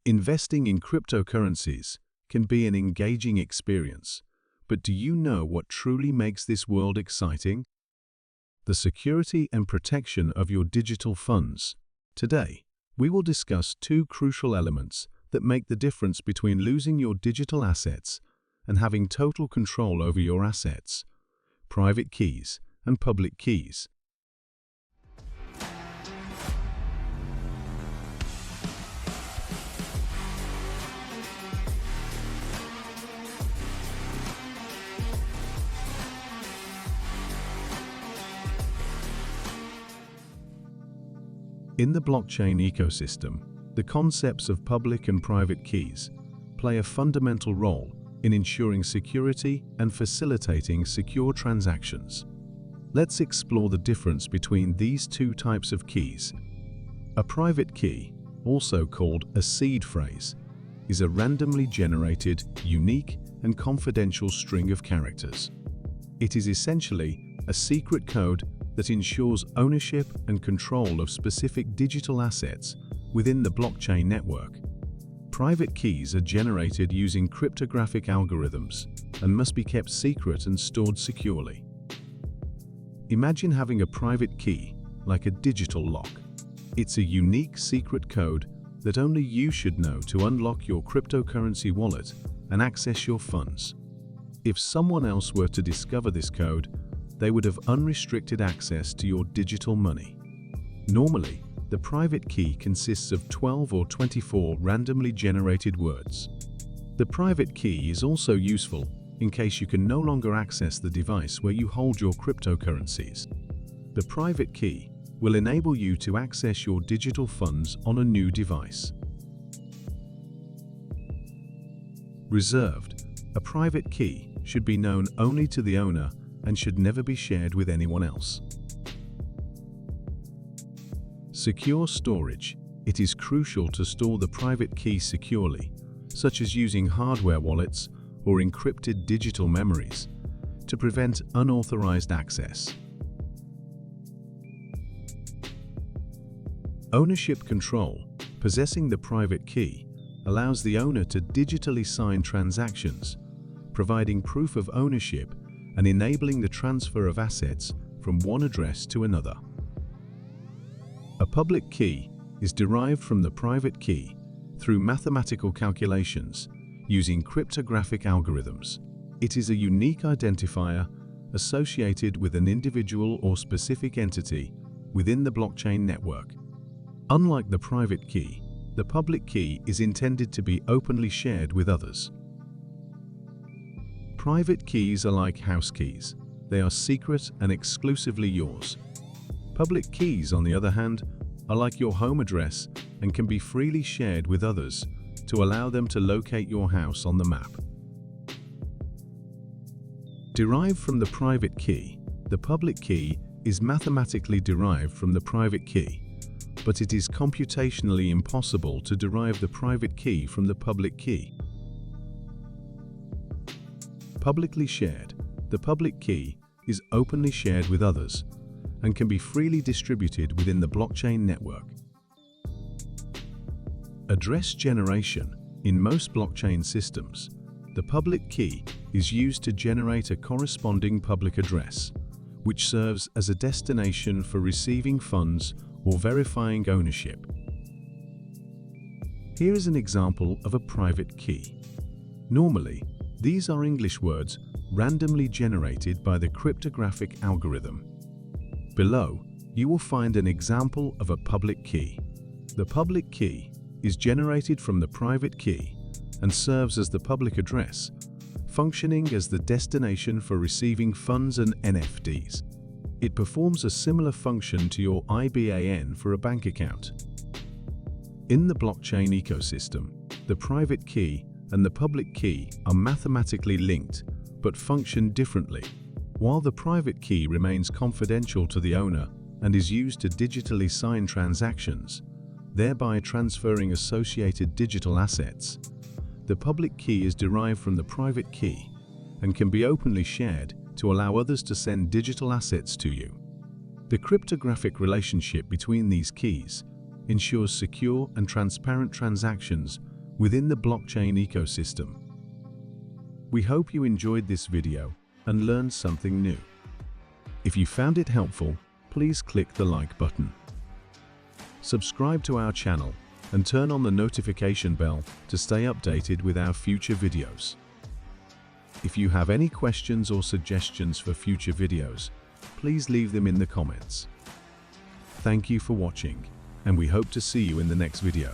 Investing in cryptocurrencies can be an engaging experience, but do you know what truly makes this world exciting? The security and protection of your digital funds. Today, we will discuss two crucial elements that make the difference between losing your digital assets and having total control over your assets: private keys and public keys. In the blockchain ecosystem, the concepts of public and private keys play a fundamental role in ensuring security and facilitating secure transactions. Let's explore the difference between these two types of keys. A private key, also called a seed phrase, is a randomly generated, unique, and confidential string of characters. It is essentially a secret code that ensures ownership and control of specific digital assets within the blockchain network. Private keys are generated using cryptographic algorithms and must be kept secret and stored securely. Imagine having a private key like a digital lock. It's a unique secret code that only you should know to unlock your cryptocurrency wallet and access your funds. If someone else were to discover this code, they would have unrestricted access to your digital money. Normally, the private key consists of 12 or 24 randomly generated words. The private key is also useful in case you can no longer access the device where you hold your cryptocurrencies. The private key will enable you to access your digital funds on a new device. Reserved. A private key should be known only to the owner and should never be shared with anyone else. Secure storage. It is crucial to store the private key securely, such as using hardware wallets or encrypted digital memories, to prevent unauthorized access. Ownership control. Possessing the private key allows the owner to digitally sign transactions, providing proof of ownership and enabling the transfer of assets from one address to another. A public key is derived from the private key through mathematical calculations using cryptographic algorithms. It is a unique identifier associated with an individual or specific entity within the blockchain network. Unlike the private key, the public key is intended to be openly shared with others. Private keys are like house keys. They are secret and exclusively yours. Public keys, on the other hand, are like your home address and can be freely shared with others to allow them to locate your house on the map. Derived from the private key, the public key is mathematically derived from the private key, but it is computationally impossible to derive the private key from the public key. Publicly shared. The public key is openly shared with others and can be freely distributed within the blockchain network. Address generation. In most blockchain systems, the public key is used to generate a corresponding public address, which serves as a destination for receiving funds or verifying ownership. Here is an example of a private key. Normally, these are English words randomly generated by the cryptographic algorithm. Below, you will find an example of a public key. The public key is generated from the private key and serves as the public address, functioning as the destination for receiving funds and NFTs. It performs a similar function to your IBAN for a bank account. In the blockchain ecosystem, the private key and the public key are mathematically linked but function differently. While the private key remains confidential to the owner and is used to digitally sign transactions, thereby transferring associated digital assets, the public key is derived from the private key and can be openly shared to allow others to send digital assets to you. The cryptographic relationship between these keys ensures secure and transparent transactions within the blockchain ecosystem. We hope you enjoyed this video and learned something new. If you found it helpful, please click the like button. Subscribe to our channel and turn on the notification bell to stay updated with our future videos. If you have any questions or suggestions for future videos, please leave them in the comments. Thank you for watching, and we hope to see you in the next video.